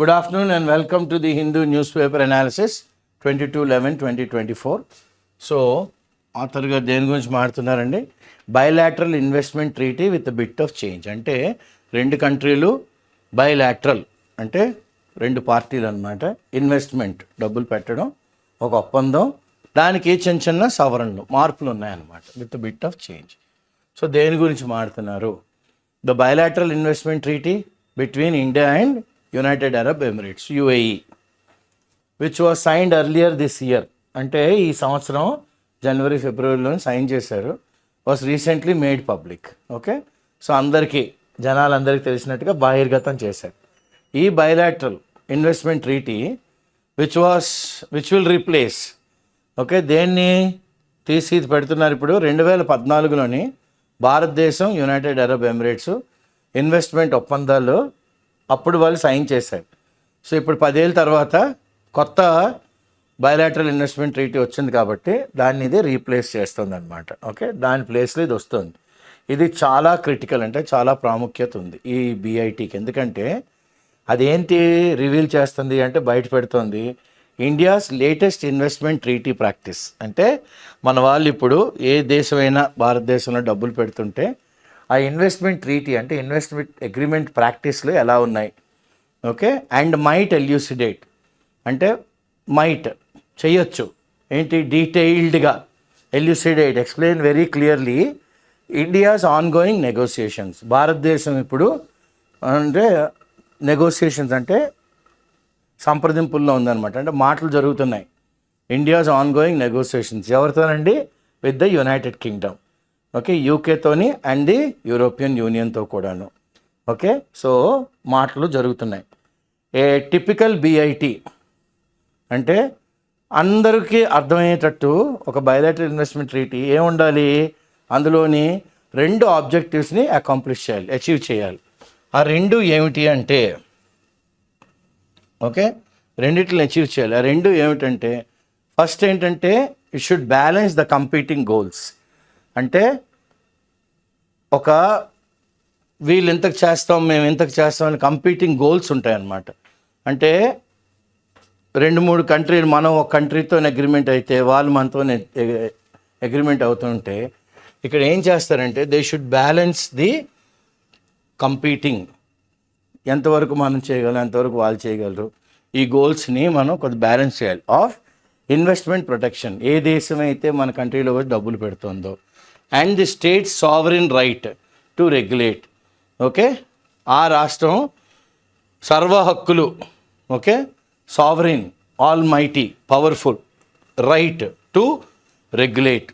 Good afternoon and welcome to the Hindu newspaper analysis 22/11/2024. So ఆథర్గా దేని గురించి మాట్లాడుతున్నారండి? Bilateral investment treaty with bit of change. అంటే రెండు కంట్రీలు bilateral అంటే రెండు పార్టీలు అనమాట, ఇన్వెస్ట్మెంట్ డబ్బులు పెట్టడం ఒక ఒప్పందం, దానికి చిన్న చిన్న సవరణలు మార్పులు ఉన్నాయన్నమాట with bit of change. So దేని గురించి మాట్లాడుతున్నారు? The bilateral investment treaty between India and United Arab Emirates UAE which was signed earlier this year. అంటే ఈ సంవత్సరం జనవరి ఫిబ్రవరిలో సైన్ చేశారు. Was recently made public. Okay, so అందరికీ జనాలందరికీ తెలిసినట్టుగా బహిర్గతం చేశారు. ఈ bilateral investment treaty which will replace, okay, దేన్ని తీసి పెడుతున్నారు ఇప్పుడు 2014లోని భారతదేశం యునైటెడ్ అరబ్ ఎమిరేట్స్ ఇన్వెస్ట్మెంట్ ఒప్పందాలు అప్పుడు వాళ్ళు సైన్ చేశారు. సో ఇప్పుడు 10 ఏళ్ళ తర్వాత కొత్త బైలాటరల్ ఇన్వెస్ట్మెంట్ ట్రీటీ వచ్చింది కాబట్టి దాన్ని ఇది రీప్లేస్ చేస్తుంది అనమాట. ఓకే, దాని ప్లేస్లో ఇది వస్తుంది. ఇది చాలా క్రిటికల్, అంటే చాలా ప్రాముఖ్యత ఉంది ఈ BITకి. ఎందుకంటే అదేంటి రివీల్ చేస్తుంది అంటే బయట పెడుతుంది India's latest investment treaty practice. అంటే మన వాళ్ళు ఇప్పుడు ఏ దేశమైనా భారతదేశంలో డబ్బులు పెడుతుంటే ఆ ఇన్వెస్ట్మెంట్ ట్రీటీ అంటే ఇన్వెస్ట్మెంట్ అగ్రిమెంట్ ప్రాక్టీస్లు ఎలా ఉన్నాయి. ఓకే, అండ్ మైట్ ఎల్యూసిడేట్ అంటే మైట్ చేయొచ్చు ఏంటి డీటెయిల్డ్గా elucidate explain very clearly India's ongoing negotiations. భారతదేశం ఇప్పుడు అంటే నెగోసియేషన్స్ అంటే సంప్రదింపుల్లో ఉందన్నమాట, అంటే మాటలు జరుగుతున్నాయి. ఇండియాస్ ఆన్ గోయింగ్ నెగోసియేషన్స్ ఎవరితోనండి? With the United Kingdom. Okay, యూకేతోని అండ్ ది యూరోపియన్ యూనియన్తో కూడాను. ఓకే, సో మాటలు జరుగుతున్నాయి. ఏ టిపికల్ BIT అంటే అందరికీ అర్థమయ్యేటట్టు ఒక బైలాటరల్ ఇన్వెస్ట్మెంట్ ట్రీటీ ఏముండాలి, అందులోని 2 ఆబ్జెక్టివ్స్ని అకాంప్లిష్ చేయాలి, అచీవ్ చేయాలి. ఆ 2 ఏమిటి అంటే, ఓకే, రెండిటిని అచీవ్ చేయాలి. ఆ 2 ఏమిటంటే, ఫస్ట్ ఏంటంటే it should balance the competing goals. అంటే ఒక వీళ్ళు ఇంతకు చేస్తాం మేము ఇంతకు చేస్తాం అని కంపీటింగ్ గోల్స్ ఉంటాయన్నమాట. అంటే 2-3 కంట్రీలు, మనం ఒక కంట్రీతో అగ్రిమెంట్ అయితే వాళ్ళు మనతో అగ్రిమెంట్ అవుతుంటే ఇక్కడ ఏం చేస్తారంటే they should balance the competing. ఎంతవరకు మనం చేయగలం, ఎంతవరకు వాళ్ళు చేయగలరు, ఈ గోల్స్ని మనం కొద్ది బ్యాలెన్స్ చేయాలి. ఆఫ్ ఇన్వెస్ట్మెంట్ ప్రొటెక్షన్, ఏ దేశం అయితే మన కంట్రీలో వచ్చి డబ్బులు పెడుతుందో, and the state sovereign right to regulate. Okay, ఆ రాష్ట్రం సర్వ హక్కులు, okay, sovereign almighty powerful right to regulate,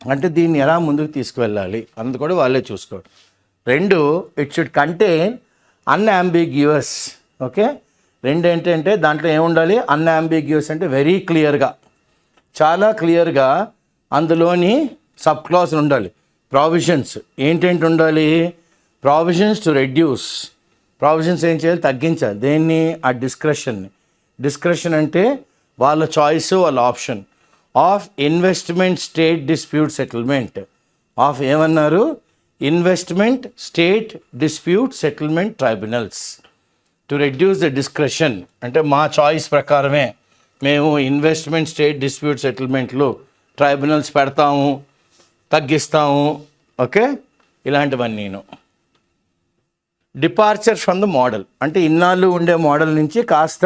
అంటే దీన్ని ఎలా ముందుకు తీసుకువెళ్ళాలి అన్నది కూడా వాళ్ళే చూసుకోవాలి. 2, ఇట్ షుడ్ కంటైన్ అన్అంబిగ్యూయస్. ఓకే, 2 ఏంటంటే దాంట్లో ఏముండాలి, అన్అంబిగ్యూయస్ అంటే వెరీ క్లియర్గా, చాలా క్లియర్గా అందులోని సబ్ క్లాస్ ఉండాలి. ప్రావిజన్స్ ఏంటేంటి ఉండాలి, ప్రావిజన్స్ టు రెడ్యూస్, ప్రావిజన్స్ ఏం చేయాలి, తగ్గించాలి. దేన్ని, ఆ డిస్క్రిప్షన్ని. డిస్క్రిప్షన్ అంటే వాళ్ళ చాయిస్, వాళ్ళ option. Of investment state dispute settlement, of ఏమన్నారు, investment state dispute settlement tribunals to reduce the description. అంటే మా చాయిస్ ప్రకారమే మేము ఇన్వెస్ట్మెంట్ స్టేట్ డిస్ప్యూట్ సెటిల్మెంట్లు ట్రైబ్యునల్స్ పెడతాము, తగ్గిస్తాము. ఓకే, ఇలాంటివన్నీను. డిపార్చర్ ఫ్రమ్ ద మోడల్ అంటే ఇన్నాళ్ళు ఉండే మోడల్ నుంచి కాస్త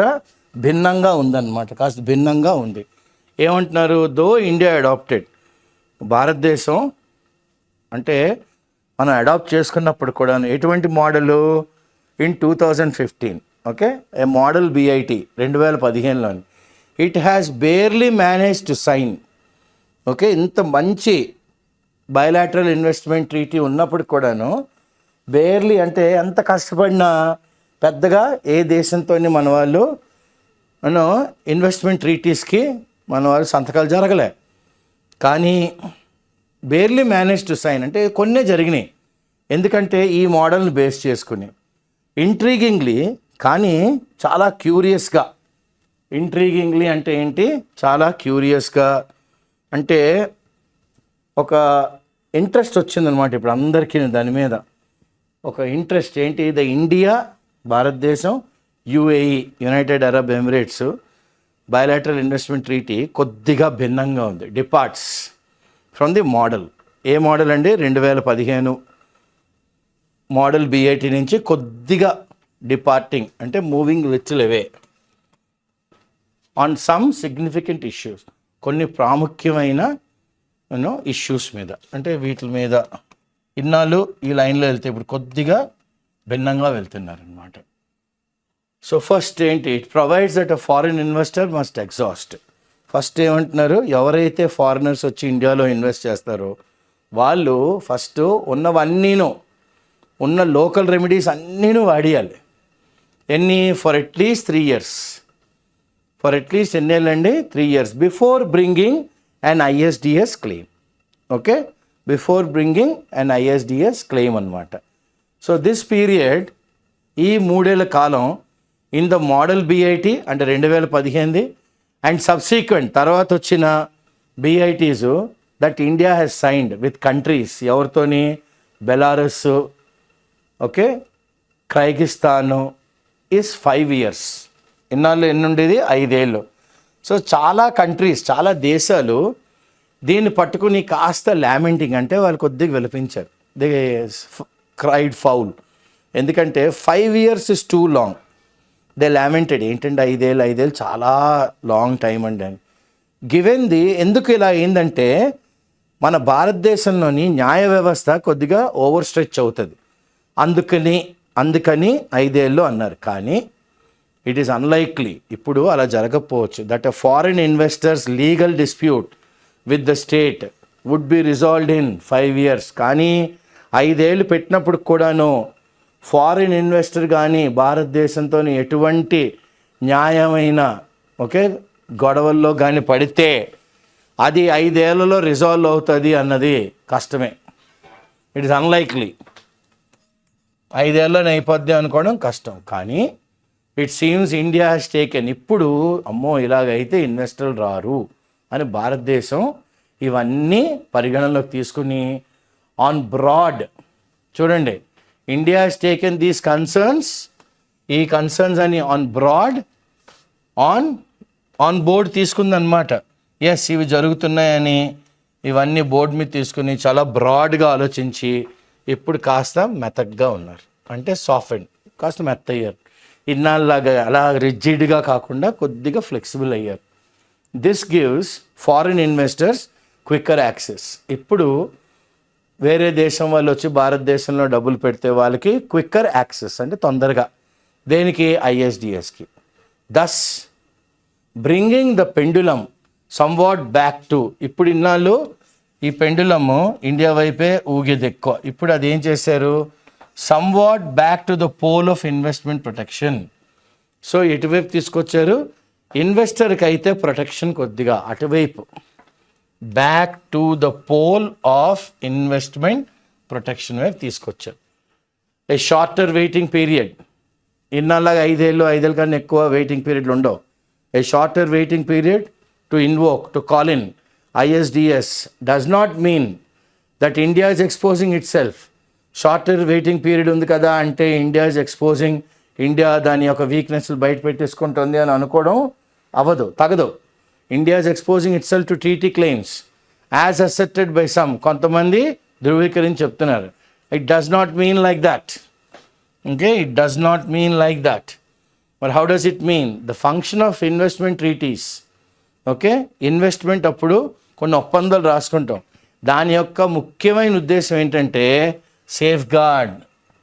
భిన్నంగా ఉందన్నమాట, కాస్త భిన్నంగా ఉంది. ఏమంటున్నారు, దో ఇండియా అడాప్టెడ్, భారతదేశం అంటే మనం అడాప్ట్ చేసుకున్నప్పుడు కూడా ఎటువంటి model, in 2015. Okay, a model BIT 2015లోని. It has barely manage to sign. Okay, ఇంత మంచి బైలాటరల్ ఇన్వెస్ట్మెంట్ ట్రీటీ ఉన్నప్పుడు కూడాను బేర్లీ అంటే ఎంత కష్టపడినా పెద్దగా ఏ దేశంతో మన వాళ్ళు ఇన్వెస్ట్మెంట్ ట్రీటీస్కి మన వాళ్ళు సంతకాలు జరగలే. కానీ బేర్లీ మేనేజ్ టు సైన్ అంటే కొన్నే జరిగినాయి. ఎందుకంటే ఈ మోడల్ని బేస్ చేసుకుని ఇంట్రీగింగ్లీ, కానీ చాలా క్యూరియస్గా. ఇంట్రీగింగ్లీ అంటే ఏంటి, చాలా క్యూరియస్గా, అంటే ఒక ఇంట్రెస్ట్ వచ్చిందనమాట ఇప్పుడు అందరికీ దాని మీద. ఒక ఇంట్రెస్ట్ ఏంటి, ద ఇండియా భారతదేశం UAE, United Arab Emirates bilateral investment treaty కొద్దిగా భిన్నంగా ఉంది, departs from the model. A model అండి? 2015 మోడల్ బిఐటి నుంచి కొద్దిగా డిపార్టింగ్, అంటే moving little away on some significant issues, కొన్ని ప్రాముఖ్యమైన ఇష్యూస్ మీద, అంటే వీటి మీద ఇన్నాళ్ళు ఈ లైన్లో వెళ్తే ఇప్పుడు కొద్దిగా భిన్నంగా వెళ్తున్నారనమాట. సో ఫస్ట్ ఏంటి? It provides that a foreign investor must exhaust. First ఏమంటున్నారు? ఎవరైతే ఫారినర్స్ వచ్చి ఇండియాలో ఇన్వెస్ట్ చేస్తారో వాళ్ళు ఫస్ట్ ఉన్నవన్నీను, ఉన్న లోకల్ రెమెడీస్ అన్నీను వాడియాలి. ఎన్ని? For at least 3 years. For at least ఎన్ని ఏళ్ళండి? 3 years before bringing an ISDS claim. Okay, before bringing an ISDS claim అనమాట. సో దిస్ పీరియడ్, ఈ 3 ఏళ్ల కాలం ఇన్ ద మోడల్ బిఐటి అంటే 2015 అండ్ సబ్సీక్వెంట్ తర్వాత వచ్చిన BITs that India has signed with countries. ఎవరితోని? Belarus, okay, Kyrgyzstan is 5 years. ఇన్నాళ్ళు ఎన్ని ఉండేది? 5 ఏళ్ళు. సో చాలా కంట్రీస్, చాలా దేశాలు దీన్ని పట్టుకుని కాస్త లామెంటింగ్, అంటే వాళ్ళు కొద్దిగా విలపించారు. They cried foul. ఎందుకంటే 5 years is two long. They లామెంటెడ్. ఏంటంటే 5 ఏళ్ళు చాలా లాంగ్ టైం అండి అని. గివెన్ ది ఎందుకు ఇలా అయిందంటే మన భారతదేశంలోని న్యాయ వ్యవస్థ కొద్దిగా ఓవర్ స్ట్రెచ్ అవుతుంది, అందుకని 5 ఏళ్ళు అన్నారు. కానీ ఇట్ ఈస్ అన్లైక్లీ, ఇప్పుడు అలా జరగకపోవచ్చు. That a foreign investors legal dispute with the state would be resolved in 5 years. కానీ 5 ఏళ్ళు పెట్టినప్పుడు కూడాను ఫారిన్ ఇన్వెస్టర్ కానీ భారతదేశంతో ఎటువంటి న్యాయమైన గొడవల్లో కానీ పడితే అది 5 ఏళ్లలో రిజాల్వ్ అవుతుంది అన్నది కష్టమే. It is unlikely. 5 ఏళ్ళలో అయిపోద్ది అనుకోవడం కష్టం. కానీ it seems India has taken, ఇప్పుడు అమ్మో ఇలాగైతే ఇన్వెస్టర్లు రారు అని భారతదేశం ఇవన్నీ పరిగణనలోకి తీసుకుని ఆన్ బ్రాడ్, చూడండి, India has taken these concerns, ఈ కన్సర్న్స్ అని ఆన్ బ్రాడ్ ఆన్ బోర్డ్ తీసుకుందనమాట. ఎస్, ఇవి జరుగుతున్నాయని ఇవన్నీ బోర్డు మీద తీసుకుని చాలా బ్రాడ్గా ఆలోచించి ఇప్పుడు కాస్త మెతగ్గా ఉన్నారు, అంటే సాఫ్ట్, కాస్త మెత్త అయ్యారు. ఇన్నాళ్ళలాగా అలా రిజిడ్గా కాకుండా కొద్దిగా ఫ్లెక్సిబుల్ అయ్యారు. This gives foreign investors quicker access. ఇప్పుడు వేరే దేశం వాళ్ళు వచ్చి భారతదేశంలో డబ్బులు పెడితే వాళ్ళకి క్విక్కర్ యాక్సెస్, అంటే తొందరగా. దేనికి? ISDSకి. Thus bringing the pendulum somewhat back to, ఇప్పుడు ఇన్నాళ్ళు ఈ పెండులము ఇండియా వైపే ఊగేది ఎక్కువ, ఇప్పుడు అది ఏం చేశారు? Somewhat back to the pole of investment protection. So ఎటువైపు తీసుకొచ్చారు? ఇన్వెస్టర్కి అయితే ప్రొటెక్షన్ కొద్దిగా అటువైపు, back to the pole of investment protection వైపు తీసుకొచ్చారు. ఏ షార్టర్ వెయిటింగ్ పీరియడ్, ఇన్నాళ్ళగా 5 ఏళ్ళ కన్నా ఎక్కువ వెయిటింగ్ పీరియడ్లు ఉండవు. A shorter waiting period to invoke, to call in ISDS does not mean that India is exposing itself. Shorter waiting period ఉంది కదా అంటే ఇండియా ఇస్ ఎక్స్పోజింగ్, ఇండియా దాని యొక్క వీక్నెస్లు బయట పెట్టేసుకుంటుంది అని అనుకోవడం అవ్వదు, తగదు. India is exposing itself to treaty claims as accepted by some, కొంతమంది ధృవీకరించి చెప్తున్నారు. It does not mean like that. Okay, it does not mean like that. మరి how does it mean? The function of investment treaties. Okay, investment అప్పుడు కొన్ని ఒప్పందాలు రాసుకుంటాం. దాని యొక్క ముఖ్యమైన ఉద్దేశం ఏంటంటే సేఫ్ గార్డ్,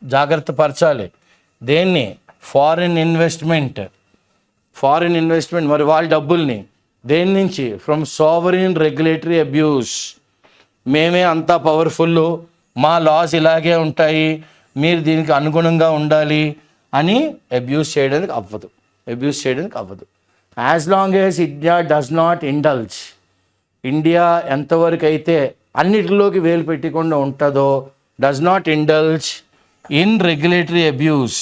జాగ్రత్త పరచాలి. దేన్ని? Foreign investment. మరి వాళ్ళ డబ్బుల్ని దేని నుంచి? From sovereign regulatory abuse. మేమే అంతా పవర్ఫుల్, మా లాస్ ఇలాగే ఉంటాయి, మీరు దీనికి అనుగుణంగా ఉండాలి అని అబ్యూస్ చేయడానికి అవ్వదు. As long as India does not indulge, India ఎంతవరకు అయితే అన్నిటిలోకి వేలు పెట్టకుండా ఉంటుందో, does not indulge in regulatory abuse.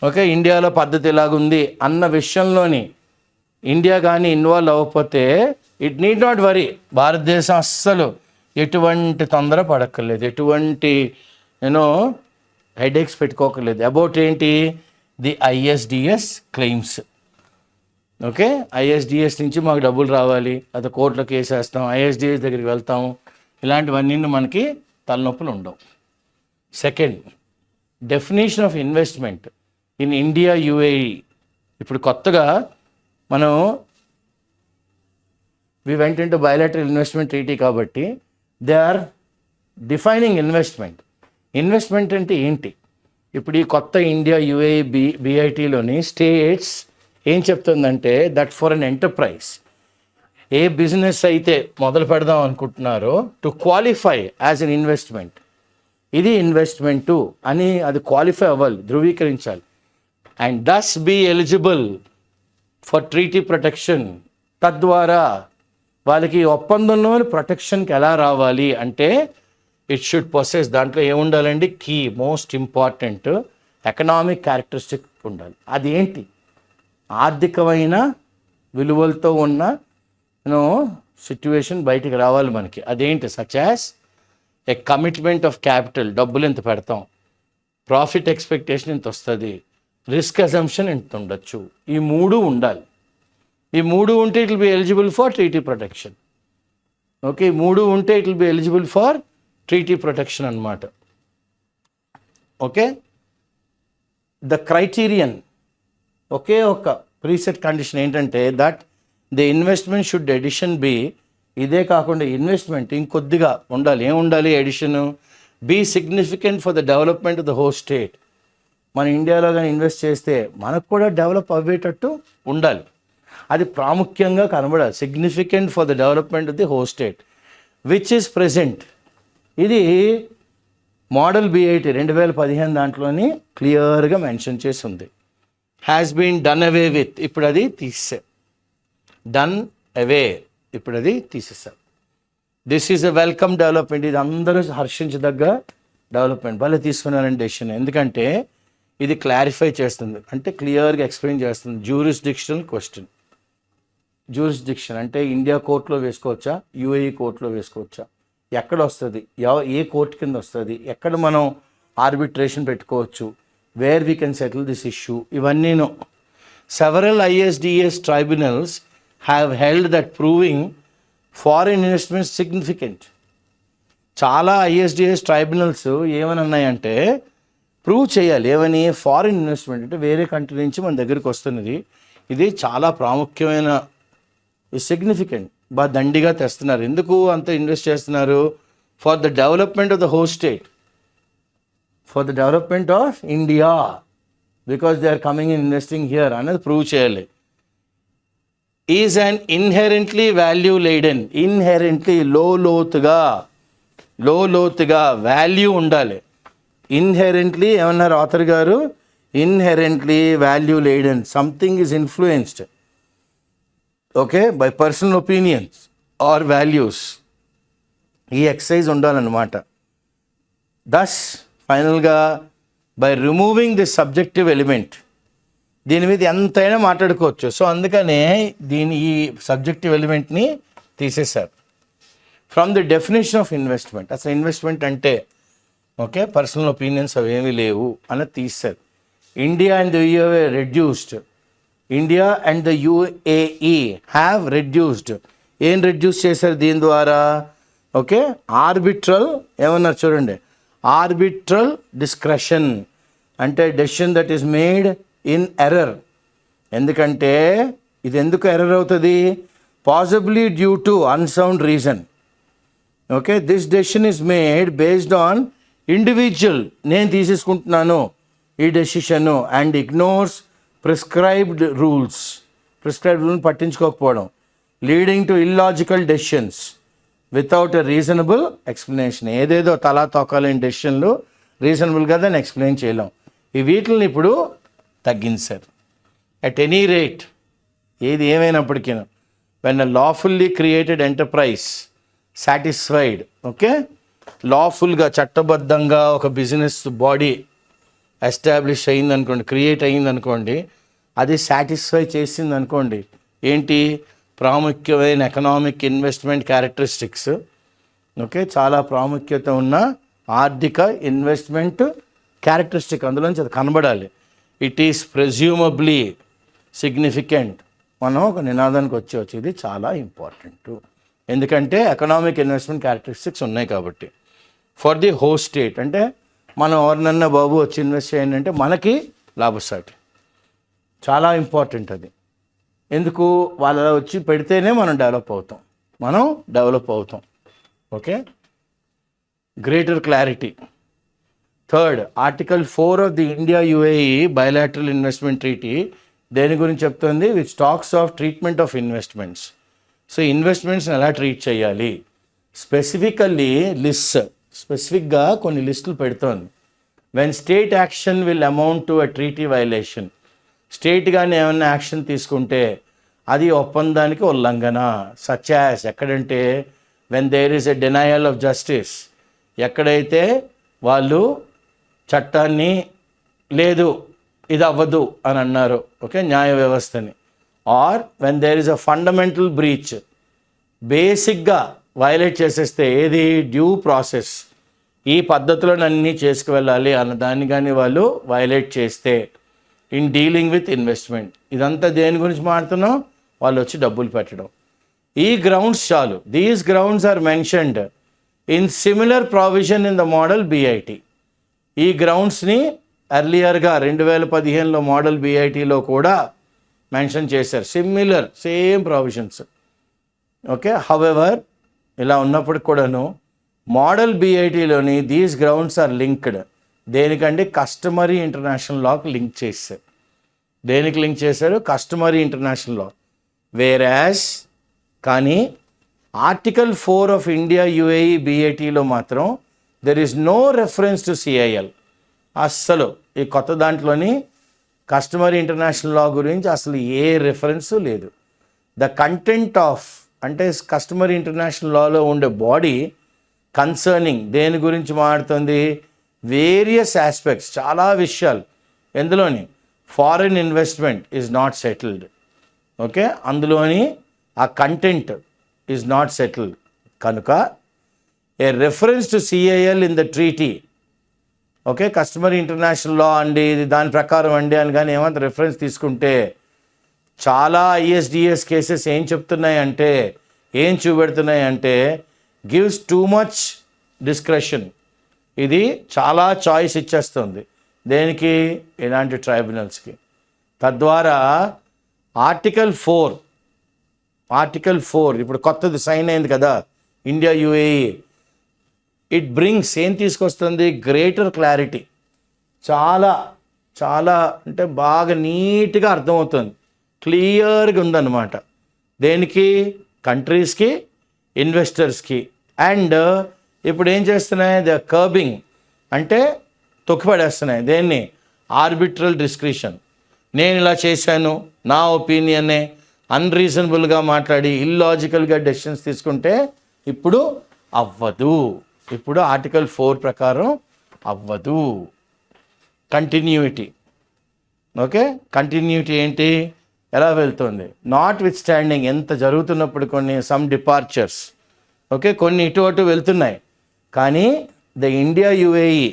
Okay, ఇండియాలో పద్ధతి ఎలాగుంది అన్న విషయంలోని ఇండియా కానీ ఇన్వాల్వ్ అవ్వకపోతే ఇట్ నీడ్ నాట్ వరీ. భారతదేశం అస్సలు ఎటువంటి తొందర పడక్కర్లేదు, ఎటువంటి హెడేక్స్ పెట్టుకోకర్లేదు. అబౌట్ ఏంటి? The ISDS claims. Okay, ISDS నుంచి మాకు డబ్బులు రావాలి, అది కోర్టులో కేసు వేస్తాం, ఐఎస్డిఎస్ దగ్గరికి వెళ్తాం, ఇలాంటివన్నీ మనకి తలనొప్పులు ఉండవు. Second, definition of investment in India UAE. ఇప్పుడు కొత్తగా మనం we went into bilateral investment treaty కాబట్టి they are defining investment. Investment అంటే ఏంటి? ఇప్పుడు ఈ కొత్త ఇండియా యుఏఈ బిఐటీలోని స్టేట్స్ ఏం చెప్తుందంటే దట్ ఫర్ అన్ ఎంటర్ప్రైజ్, ఏ బిజినెస్ అయితే మొదలు పెడదాం అనుకుంటున్నారో to qualify as an investment, ఇది ఇన్వెస్ట్మెంటు అని అది క్వాలిఫై అవ్వాలి, ధృవీకరించాలి. And thus be eligible for treaty protection. తద్వారా వాళ్ళకి ఒప్పందంలోని ప్రొటెక్షన్కి ఎలా రావాలి అంటే ఇట్ షుడ్ పొసెస్, దాంట్లో ఏముండాలండి, key most important economic characteristic ఉండాలి. అది ఏంటి? ఆర్థికమైన విలువలతో ఉన్న సిట్యువేషన్ బయటికి రావాలి మనకి. అదేంటి? Such as a commitment of capital, డబ్బులు ఎంత పెడతాం, ప్రాఫిట్ ఎక్స్పెక్టేషన్ ఎంత వస్తుంది, రిస్క్ అజంప్షన్ ఎంత ఉండొచ్చు, ఈ మూడు ఉండాలి. ఈ మూడు ఉంటే it will be eligible for treaty protection. Okay, ఈ మూడు ఉంటే it will be eligible for treaty protection అన్నమాట. ఓకే, ద క్రైటీరియన్, ఒకే ఒక ప్రీసెట్ కండిషన్ ఏంటంటే that the investment should addition be, ఇదే కాకుండా ఇన్వెస్ట్మెంట్ ఇంకొద్దిగా ఉండాలి. ఏం ఉండాలి addition? Be significant for the development of the whole state. మన ఇండియాలో కానీ ఇన్వెస్ట్ చేస్తే మనకు కూడా డెవలప్ అవ్వేటట్టు ఉండాలి, అది ప్రాముఖ్యంగా కనబడాలి. Significant for the development of the whole state which is present. ఇది మోడల్ బిఐటి 2015 దాంట్లోని క్లియర్గా మెన్షన్ చేసి ఉంది. Has been done away with, ఇప్పుడు అది తీసే, డన్ అవే, ఇప్పుడు అది తీసేసారు. This is a welcome development. ఇది అందరూ హర్షించదగ్గ డెవలప్మెంట్. భలే తీసుకున్నారండి డెసిషన్, ఎందుకంటే ఇది క్లారిఫై చేస్తుంది, అంటే క్లియర్గా ఎక్స్ప్లెయిన్ చేస్తుంది. Jurisdictional question. జ్యూరిస్డిక్షన్ అంటే ఇండియా కోర్టులో వేసుకోవచ్చా, యుఏఈ కోర్టులో వేసుకోవచ్చా, ఎక్కడ వస్తుంది, ఏ కోర్టు కింద వస్తుంది, ఎక్కడ మనం ఆర్బిట్రేషన్ పెట్టుకోవచ్చు, where we can settle this issue, ఇవన్నీను. Several ISDS tribunals have held that proving foreign investment significant. చాలా ఐఎస్డిఎస్ ట్రైబ్యునల్స్ ఏమని అన్నాయంటే ప్రూవ్ చేయాలి, ఏమని, ఫారిన్ ఇన్వెస్ట్మెంట్ అంటే వేరే కంట్రీ నుంచి మన దగ్గరికి వస్తున్నది, ఇది చాలా ప్రాముఖ్యమైన సిగ్నిఫికెంట్, బాగా దండిగా తెస్తున్నారు. ఎందుకు అంత ఇన్వెస్ట్ చేస్తున్నారు? For the development of the whole state, for the development of India, because they are coming in investing here అనేది ప్రూవ్ చేయాలి. Is an inherently value laden, inherently లోతుగా వాల్యూ ఉండాలి. ఇన్హెరెంట్లీ ఏమన్నారు ఆథర్ గారు? Inherently value laden, something is influenced okay by personal opinions or values. ఈ exercise ఉండాలన్నమాట. Thus ఫైనల్గా by removing the subjective element, దీని మీద ఎంతైనా మాట్లాడుకోవచ్చు. సో అందుకనే ఈ సబ్జెక్టివ్ ఎలిమెంట్ని తీసేశారు from the definition of investment. అసలు ఇన్వెస్ట్మెంట్ అంటే ఓకే పర్సనల్ ఒపీనియన్స్ అవి ఏమీ లేవు అన్నది తీశారు. India and the UAE reduced, India and the UAE have reduced. ఏం రెడ్యూస్ చేశారు దీని ద్వారా? ఓకే ఆర్బిట్రల్ ఏమన్నారు చూడండి, ఆర్బిట్రల్ డిస్క్రెషన్ అంటే decision that is made in error. ఎందుకంటే ఇది ఎందుకు ఎర్రర్ అవుతుంది? Possibly due to unsound reason. Okay this decision is made based on individual, నేను తీసేసుకుంటున్నాను ఈ decision, and ignores prescribed rules, prescribed రూల్ని పట్టించుకోకపోవడం, leading to illogical decisions without a reasonable explanation. ఏదేదో తలా తోకాలేని డెసిషన్లు రీజనబుల్గా దాన్ని ఎక్స్ప్లెయిన్ చేయలేం. ఈ వీటిని ఇప్పుడు తగ్గించారు. అట్ ఎనీ రేట్ ఏది ఏమైనప్పటికీ when a lawfully created enterprise satisfied, okay లాఫుల్గా చట్టబద్ధంగా ఒక బిజినెస్ బాడీ ఎస్టాబ్లిష్ అయిందనుకోండి, క్రియేట్ అయ్యిందనుకోండి, అది సాటిస్ఫై చేసిందనుకోండి, ఏంటి ప్రాముఖ్యమైన ఎకనామిక్ ఇన్వెస్ట్మెంట్ క్యారెక్టరిస్టిక్స్, ఓకే చాలా ప్రాముఖ్యత ఉన్న ఆర్థిక ఇన్వెస్ట్మెంట్ క్యారెక్టరిస్టిక్ అందులోంచి అది కనబడాలి. It is presumably significant. మనం ఒక నినాదానికి వచ్చి ఇది చాలా ఇంపార్టెంట్, ఎందుకంటే ఎకనామిక్ ఇన్వెస్ట్మెంట్ క్యారెక్టరిస్టిక్స్ ఉన్నాయి కాబట్టి. ఫర్ ది హోస్ట్ స్టేట్ అంటే మనం ఎవరినన్నా బాబు వచ్చి ఇన్వెస్ట్ చేయండి అంటే మనకి లాభసాటి, చాలా ఇంపార్టెంట్ అది. ఎందుకు వాళ్ళ వచ్చి పెడితేనే మనం డెవలప్ అవుతాం. Okay, greater clarity. Third, article 4 of the India UAE bilateral investment treaty దేని గురించి చెప్తుంది? Which talks of treatment of investments. So ఇన్వెస్ట్మెంట్స్ని ఎలా ట్రీట్ చేయాలి, స్పెసిఫికల్లీ స్పెసిఫిక్గా కొన్ని లిస్టులు పెడుతోంది. When state action will amount to a treaty violation, state కానీ ఏమైనా యాక్షన్ తీసుకుంటే అది ఒప్పందానికి ఉల్లంఘన. సచ్ యాజ్ ఎక్కడంటే when there is a denial of justice, ఎక్కడైతే వాళ్ళు చట్టాన్ని లేదు ఇది అవ్వదు అని అన్నారు, ఓకే, న్యాయ వ్యవస్థని. Or when there is a fundamental breach, బేసిక్గా వైలేట్ చేసేస్తే ఏది డ్యూ ప్రాసెస్, ఈ పద్ధతులను అన్నీ చేసుకువెళ్ళాలి అన్న దాన్ని కానీ వాళ్ళు వైలేట్ చేస్తే ఇన్ డీలింగ్ విత్ ఇన్వెస్ట్మెంట్. ఇదంతా దేని గురించి మాట్లాడుతున్నాం? వాళ్ళు వచ్చి డబ్బులు పెట్టడం. ఈ గ్రౌండ్స్ చాలు. These grounds are mentioned in similar provision in the model BIT. ఈ గ్రౌండ్స్ని ఎర్లియర్గా 2015లో మోడల్ బిఐటిలో కూడా మెన్షన్ చేశారు, similar same provisions. Okay, however ఇలా ఉన్నప్పటికి కూడాను మోడల్ బిఐటిలోని దీస్ గ్రౌండ్స్ ఆర్ లింక్డ్ దేనికంటే కస్టమరీ ఇంటర్నేషనల్ లాకి లింక్ చేశారు. దేనికి లింక్ చేశారు? Customary international law. వేరాస్ కానీ ఆర్టికల్ 4 ఆఫ్ ఇండియా యుఏఈ బిఐటిలో మాత్రం there is no reference to CIL. అస్సలు ఈ కొత్త దాంట్లోని కస్టమరీ ఇంటర్నేషనల్ లా గురించి అసలు ఏ రెఫరెన్సు లేదు. ద కంటెంట్ ఆఫ్ అంటే కస్టమరీ ఇంటర్నేషనల్ లాలో ఉండే బాడీ కన్సర్నింగ్ దేని గురించి మాట్లాడుతుంది? వేరియస్ ఆస్పెక్ట్స్, చాలా విషయాలు. ఎందులోని foreign investment is not settled. Okay, అందులోని ఆ కంటెంట్ ఈజ్ నాట్ సెటిల్డ్ కనుక a reference to CIL in the treaty, okay, customary international law అండి ఇది దాని ప్రకారం అండి అని కానీ ఏమంత రెఫరెన్స్ తీసుకుంటే చాలా ISDS కేసెస్ ఏం చెప్తున్నాయంటే, ఏం చూపెడుతున్నాయంటే గివ్స్ టూ మచ్ డిస్క్రెషన్. ఇది చాలా చాయిస్ ఇచ్చేస్తుంది దేనికి? ఇలాంటి ట్రైబ్యునల్స్కి. తద్వారా ఆర్టికల్ 4 ఇప్పుడు కొత్తది సైన్ అయింది కదా ఇండియా యుఏఈ, ఇట్ బ్రింగ్స్ ఏం తీసుకొస్తుంది? Greater clarity. చాలా చాలా అంటే బాగా నీట్గా అర్థమవుతుంది, క్లియర్గా ఉందన్నమాట. దేనికి? కంట్రీస్కి, ఇన్వెస్టర్స్కి. అండ్ ఇప్పుడు ఏం చేస్తున్నాయి? ద కర్బింగ్ అంటే తొక్కిపడేస్తున్నాయి దేన్ని? Arbitral discretion. నేను ఇలా చేశాను, నా ఒపీనియన్నే అన్రీజనబుల్గా మాట్లాడి ఇల్లాజికల్గా డెసిషన్స్ తీసుకుంటే ఇప్పుడు అవ్వదు. ఇప్పుడు ఆర్టికల్ 4 ప్రకారం అవ్వదు. కంటిన్యూటీ. ఓకే, కంటిన్యూటీ ఏంటి? ఎలా వెళ్తుంది? నాట్ విత్ స్టాండింగ్ ఎంత జరుగుతున్నప్పుడు కొన్ని సమ్ డిపార్చర్స్, ఓకే, కొన్ని ఇటు అటు వెళ్తున్నాయి. కానీ the India UAE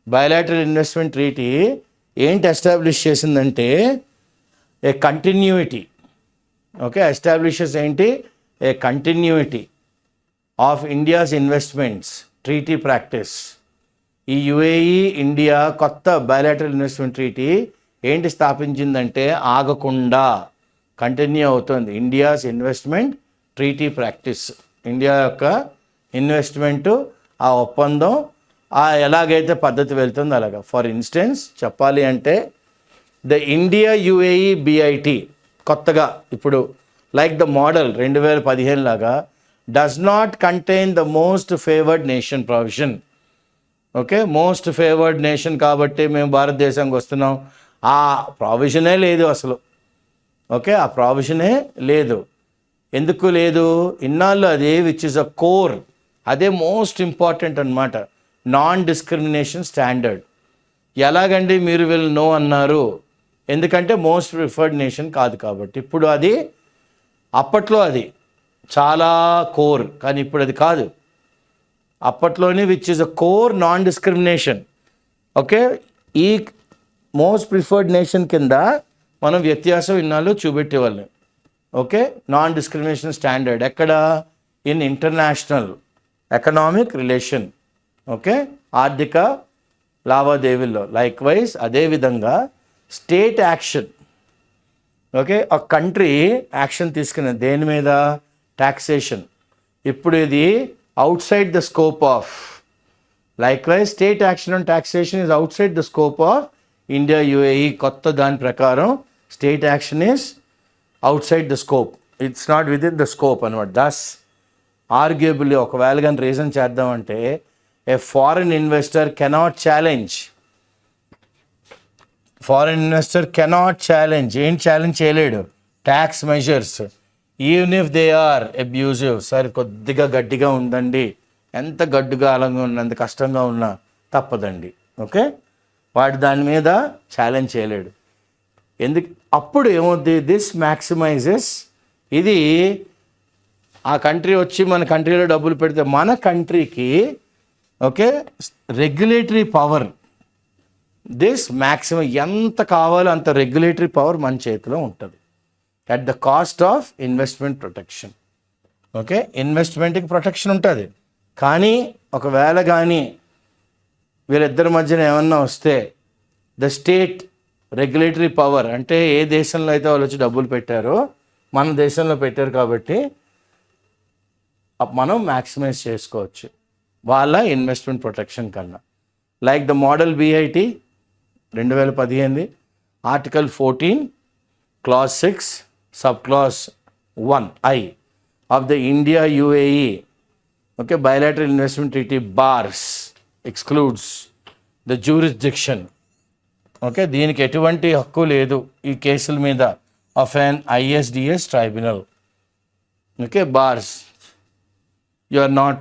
bilateral investment treaty ఏంటి ఎస్టాబ్లిష్ చేసిందంటే ఏ కంటిన్యూటీ. ఓకే, ఎస్టాబ్లిషెస్ ఏంటి? A continuity of India's investments treaty practice. ఈ యుఏఈ ఇండియా కొత్త బయలాటరల్ ఇన్వెస్ట్మెంట్ ట్రీటీ ఏంటి స్థాపించిందంటే ఆగకుండా కంటిన్యూ అవుతుంది India's investment treaty practice. India యొక్క ఇన్వెస్ట్మెంటు ఆ ఒప్పందం ఎలాగైతే పద్ధతి వెళ్తుందో అలాగా. ఫర్ ఇన్స్టెన్స్ చెప్పాలి అంటే ద ఇండియా యుఏఈ బిఐటి కొత్తగా ఇప్పుడు లైక్ ద మోడల్ 2015 లాగా does not contain the most favoured nation provision. Okay, most favoured nation కాబట్టి మేము భారతదేశానికి వస్తున్నాం, ఆ ప్రావిజనే లేదు అసలు. ఓకే, ఆ ప్రావిజనే లేదు. ఎందుకు లేదు? ఇన్నాళ్ళు అది విచ్ ఇస్ అ కోర్, అదే మోస్ట్ ఇంపార్టెంట్ అన్నమాట. Non discrimination standard. ఎలాగండి మీరు వీళ్ళు నో అన్నారు? ఎందుకంటే మోస్ట్ ప్రిఫర్డ్ నేషన్ కాదు కాబట్టి. ఇప్పుడు అది అప్పట్లో అది చాలా కోర్, కానీ ఇప్పుడు అది కాదు. అప్పట్లోనే which is a core non discrimination. Okay, ఈ మోస్ట్ ప్రిఫర్డ్ నేషన్ కింద మనం వ్యత్యాసం ఇన్నాళ్ళు చూపెట్టేవాళ్ళం. ఓకే, నాన్ డిస్క్రిమినేషన్ స్టాండర్డ్ ఎక్కడ? In international economic relation. Okay, ఆర్థిక లావాదేవీల్లో. లైక్ వైజ్ అదేవిధంగా స్టేట్ యాక్షన్. ఓకే, ఒక కంట్రీ యాక్షన్ తీసుకున్నది దేని మీద? టాక్సేషన్. ఇప్పుడు ఇది out side the scope of, like wise state action on taxation is outside the scope of India UAE. కొత్త దాని ప్రకారం state action is outside the scope, it's not within the scope అనమాట. Thus arguably ఒకవేళ కానీ reason చేద్దామంటే a foreign investor cannot challenge, foreign investor cannot challenge. ఏం challenge చేయలేడు? Tax measures even if they are abusive. సరే కొద్దిగా గట్టిగా ఉందండి, ఎంత గడ్డుగా అలంగా ఉన్నా, ఎంత కష్టంగా ఉన్నా తప్పదండి. ఓకే, వాడు దాని మీద ఛాలెంజ్ చేయలేడు. ఎందుకు? అప్పుడు ఏమవుద్ది? దిస్ మ్యాక్సిమైజెస్. ఇది ఆ కంట్రీ వచ్చి మన కంట్రీలో డబ్బులు పెడితే మన కంట్రీకి okay regulatory power, this maximum ఎంత కావాలో అంత రెగ్యులేటరీ పవర్ మన చేతిలో ఉంటుంది at the cost of investment protection. Okay, ఇన్వెస్ట్మెంట్కి ప్రొటెక్షన్ ఉంటుంది, కానీ ఒకవేళ కానీ వీళ్ళిద్దరి మధ్యన ఏమన్నా వస్తే ద స్టేట్ రెగ్యులేటరీ పవర్, అంటే ఏ దేశంలో అయితే వాళ్ళు వచ్చి డబ్బులు పెట్టారో మన దేశంలో పెట్టారు కాబట్టి మనం మ్యాక్సిమైజ్ చేసుకోవచ్చు వాళ్ళ ఇన్వెస్ట్మెంట్ ప్రొటెక్షన్ కన్నా. Like the model BIT 2015 article 14 clause 6 sub clause 1I of the India UAE okay bilateral investment treaty bars excludes the jurisdiction. Okay, దీనికి ఎటువంటి హక్కు లేదు ఈ కేసుల మీద of an ISDS tribunal. Okay, bars, you are not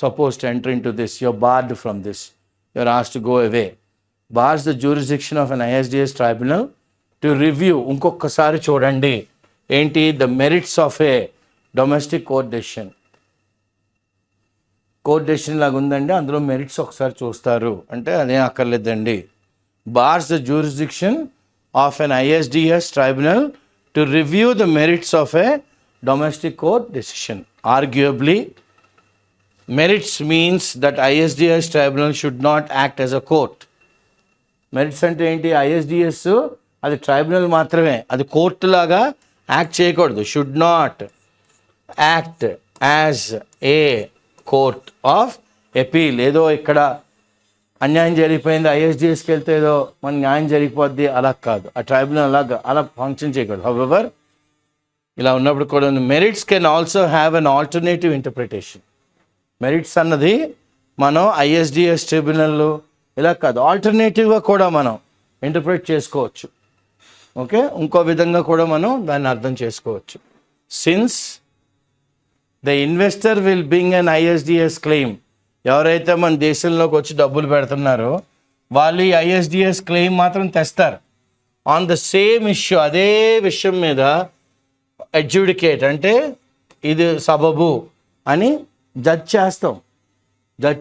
supposed to enter into this, you are barred from this, you are asked to go away. Bars the jurisdiction of an ISDS tribunal to review. ఇంకొకసారి చూడండి ఏంటి? the merits of a domestic court decision. Court decision లాగా ఉందండి, అందులో merits ఒకసారి చూస్తారు అంటే అదేం అక్కర్లేదండి. bars the jurisdiction of an ISDS tribunal to review the merits of a domestic court decision. Arguably, merits means that ISDS tribunal should not act as a court. Merits అంటే ఏంటి? ISDS అది tribunal మాత్రమే, అది court లాగా act చేయకూడదు. Should not act as a court of appeal. ఏదో ఇక్కడ అన్యాయం జరిగిపోయింది ISDSకి వెళ్తే ఏదో మన న్యాయం జరిగిపోద్ది, అలా కాదు. ఆ ట్రైబ్యునల్ అలా ఫంక్షన్ చేయకూడదు. హౌవెవర్ ఇలా ఉన్నప్పుడు కూడా merits can also have an alternative interpretation. Merits అన్నది మనం ISDS ట్రిబ్యునల్ ఇలా కాదు, ఆల్టర్నేటివ్గా కూడా మనం ఇంటర్ప్రిట్ చేసుకోవచ్చు. ఓకే, ఇంకో విధంగా కూడా మనం దాన్ని అర్థం చేసుకోవచ్చు. Since the investor will bring an ISDS claim, ఎవరైతే మన దేశంలోకి వచ్చి డబ్బులు పెడుతున్నారో వాళ్ళు ఈ ISDS క్లెయిమ్ మాత్రం తెస్తారు ఆన్ ద సేమ్ ఇష్యూ. అదే విషయం మీద అడ్జుడికేట్ అంటే ఇది సబబు అని జడ్జ్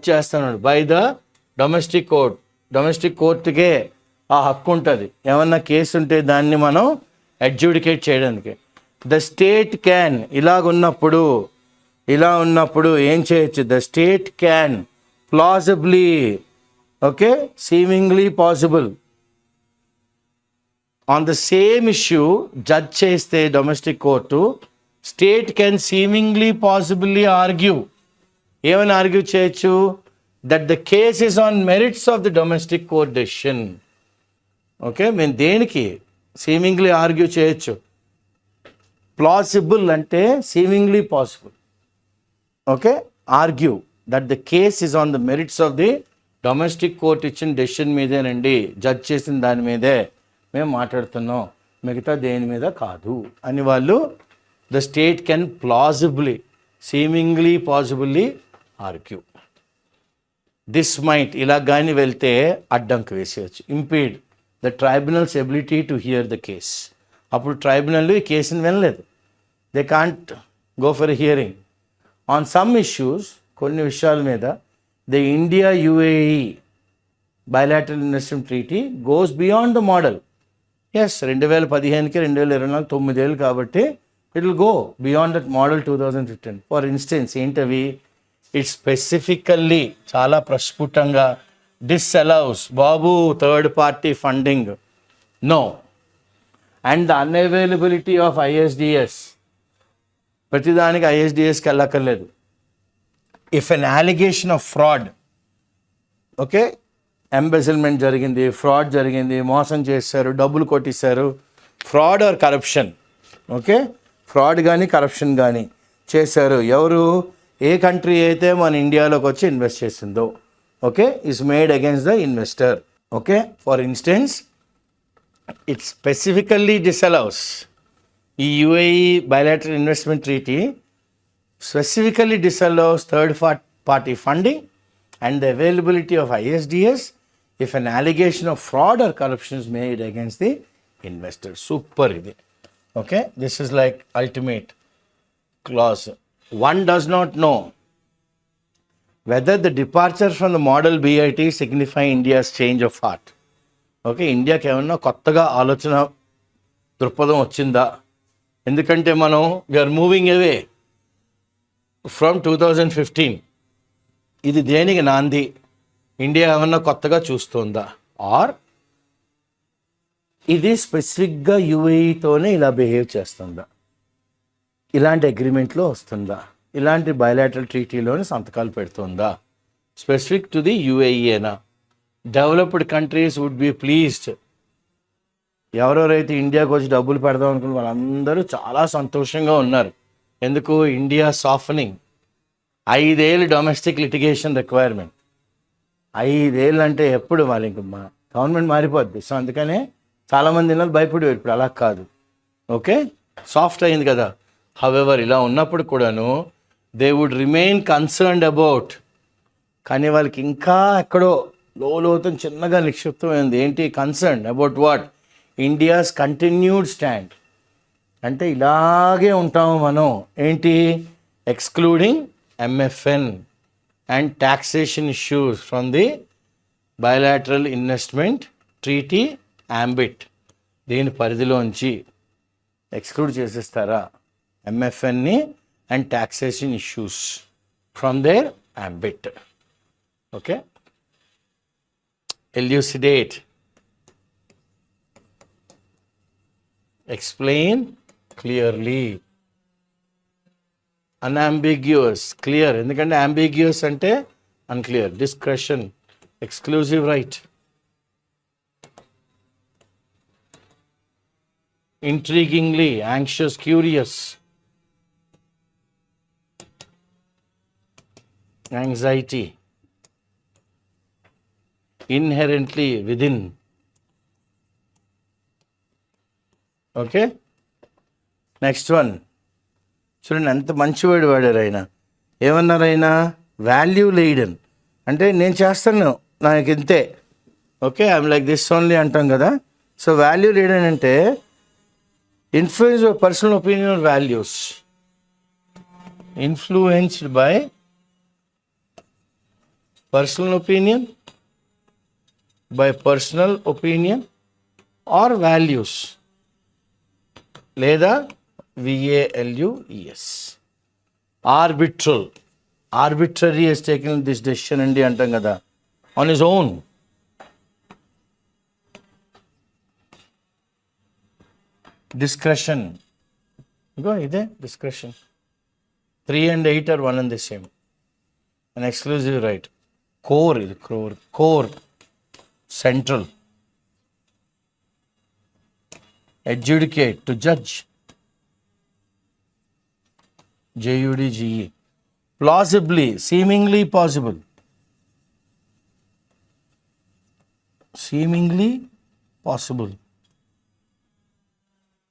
చేస్తున్నాడు by the domestic court. Domestic కోర్టుకే ఆ హక్కు ఉంటుంది, ఏమన్నా కేసు ఉంటే దాన్ని మనం అడ్జుడికేట్ చేయడానికి. ద స్టేట్ క్యాన్, ఇలా ఉన్నప్పుడు ఏం చేయొచ్చు? The state can plausibly okay seemingly possible on the same issue judge చేస్తే domestic court, state can seemingly possibly argue. ఏమని ఆర్గ్యూ చేయొచ్చు? That the case is on merits of the domestic court decision. Okay, మేము దేనికి seemingly argue చేయొచ్చు? Plausible అంటే seemingly possible. Okay, argue that the case is on the merits of the domestic court ఇచ్చిన decision మీదేనండి, judge చేసిన దాని మీదే మేము మాట్లాడుతున్నాం, మిగతా దేని మీద కాదు అని వాళ్ళు the state can plausibly seemingly possibly argue. This might ఇలా కానీ వెళ్తే అడ్డంకి వేసేయచ్చు. Impede the tribunal's ability to hear the case. అప్పుడు ట్రైబ్యునల్ ఈ కేసుని వినలేదు, they can't go for hearing on some issues. కొన్ని విషయాల మీద the India UAE bilateral investment treaty goes beyond the model. Yes, 2015కి 2024 9 ఏళ్ళు కాబట్టి it will go beyond that model 2015. For instance ఏంటవి, ఇట్ స్పెసిఫికల్లీ చాలా ప్రస్ఫుటంగా డిస్అలౌస్ బాబు third party funding, no, and the unavailability of ISDS, ప్రతిదానికి ఐఎస్డిఎస్కి వెళ్ళక్కర్లేదు. If an allegation of fraud, okay, embezzlement జరిగింది, ఫ్రాడ్ జరిగింది, మోసం చేశారు, డబ్బులు కొట్టిస్తారు, fraud or corruption, okay, fraud కానీ కరప్షన్ కానీ చేశారు, ఎవరు, ఏ కంట్రీ అయితే మన ఇండియాలోకి వచ్చి ఇన్వెస్ట్ చేసిందో, okay, is made against the investor. Okay, for instance it specifically disallows, ఈ UAE bilateral investment treaty specifically disallows third party funding and the availability of ISDS if an allegation of fraud or corruption is made against the investor. Super idi. Okay, this is like ultimate clause. One does not know whether the departure from the model BIT signify India's change of heart. Okay, India కి ఏమన్నా కొత్తగా ఆలోచన దృక్పథం వచ్చిందా, ఎందుకంటే మనం we are moving away from 2015. ఇది దేనికి నాంది, ఇండియా ఏమన్నా కొత్తగా చూస్తుందా, ఆర్ ఇది స్పెసిఫిక్గా యుఏఈతోనే ఇలా బిహేవ్ చేస్తుందా, ఇలాంటి అగ్రిమెంట్లో వస్తుందా, ఇలాంటి బయలాటరల్ ట్రీటీలోని సంతకాలు పెడుతుందా, స్పెసిఫిక్ టు ది యుఏఈనా. Developed countries would be pleased, ఎవరెవరైతే ఇండియాకి వచ్చి డబ్బులు పెడదాం అనుకున్న వాళ్ళందరూ చాలా సంతోషంగా ఉన్నారు. ఎందుకు, ఇండియా సాఫనింగ్, 5 ఏళ్ళు డొమెస్టిక్ లిటిగేషన్ రిక్వైర్మెంట్, 5 ఏళ్ళు అంటే ఎప్పుడు వాళ్ళు ఇంక గవర్నమెంట్ మారిపోద్ది. సో అందుకనే చాలామంది ఇళ్ళు భయపడేవారు, ఇప్పుడు అలా కాదు. ఓకే, సాఫ్ట్ అయింది కదా. హవెవర్ ఇలా ఉన్నప్పుడు కూడాను they would remain concerned about, కానీ వాళ్ళకి ఇంకా ఎక్కడో లోతుని చిన్నగా నిక్షిప్తమైంది. ఏంటి concern about what, India's continued stand, అంటే ఇలాగే ఉంటాము మనం, ఏంటి, excluding MFN and taxation issues from the bilateral investment treaty ambit. దీని పరిధిలోంచి ఎక్స్క్లూడ్ చేసేస్తారా ఎంఎఫ్ఎన్ని and taxation issues from their ambit. Okay, elucidate, explain clearly, unambiguous, clear, ఎందుకంటే ambiguous అంటే unclear, discretion, exclusive right, intriguingly, anxious, curious, anxiety, inherently, within. Okay, next one చూడండి, ఎంత మంచి word వాడారు ఆయన. ఏమన్నారు ఆయన, వాల్యూ లేడన్, అంటే నేను చేస్తాను నాకు ఇంతే, okay, I'm like this only అంటాం కదా. సో వాల్యూ లేడన్ అంటే influence by personal opinion or values, influenced by personal opinion or values, లేదా VALUES. Arbitrary he's taken this decision అండి అంటాం కదా, on his own. Discretion, ego ఇదే discretion. 3 and 8 are one and the same. An exclusive right. Core is core, central. Adjudicate, to judge. JUDGE. Plausibly, seemingly possible. Seemingly possible.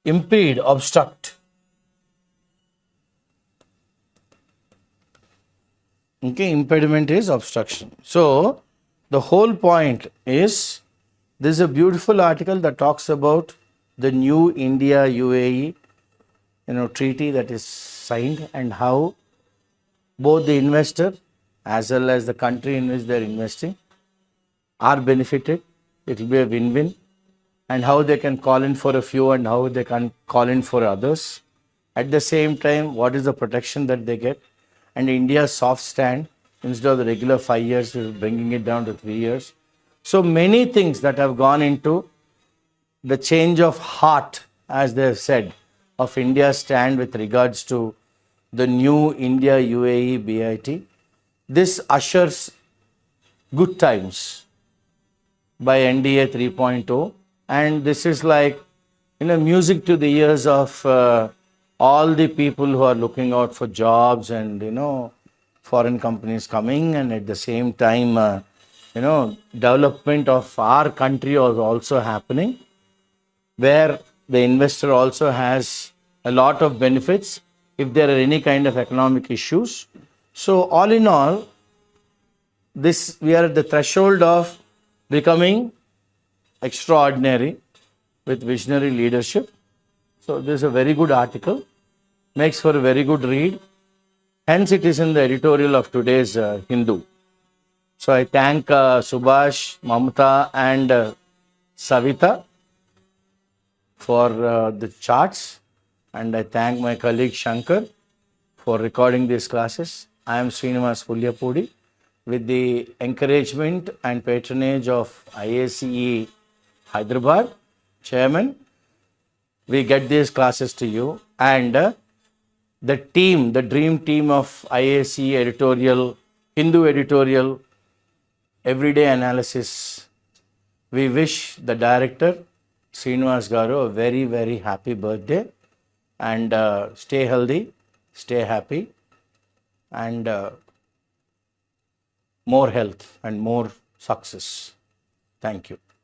Impede, obstruct. Okay, impediment is obstruction. So the whole point is, this is a beautiful article that talks about the new India UAE treaty that is signed, and how both the investor as well as the country in which they are investing are benefited. It will be a win-win. And how they can call in for a few and how they can call in for others. At the same time, what is the protection that they get? And India's soft stand, instead of the regular 5 years, is bringing it down to 3 years. So many things that have gone into the change of heart, as they have said, of India's stand with regards to the new India UAE BIT. This ushers good times by NDA 3.0, and this is like, music to the ears of all the people who are looking out for jobs, and foreign companies coming, and at the same time development of our country is also happening, where the investor also has a lot of benefits if there are any kind of economic issues. So all in all, this, we are at the threshold of becoming extraordinary with visionary leadership. So this is a very good article, makes for a very good read. Hence it is in the editorial of today's Hindu. So I thank Subhash, Mamta and Savita for the charts, and I thank my colleague Shankar for recording these classes. I am Srinivas Pulyapudi. With the encouragement and patronage of IACE Hyderabad chairman, we get these classes to you, and the team, the dream team of IACE editorial, Hindu editorial, everyday analysis, we wish the director Srinivas Garu a very, very happy birthday, and stay healthy, stay happy, and more health and more success. Thank you.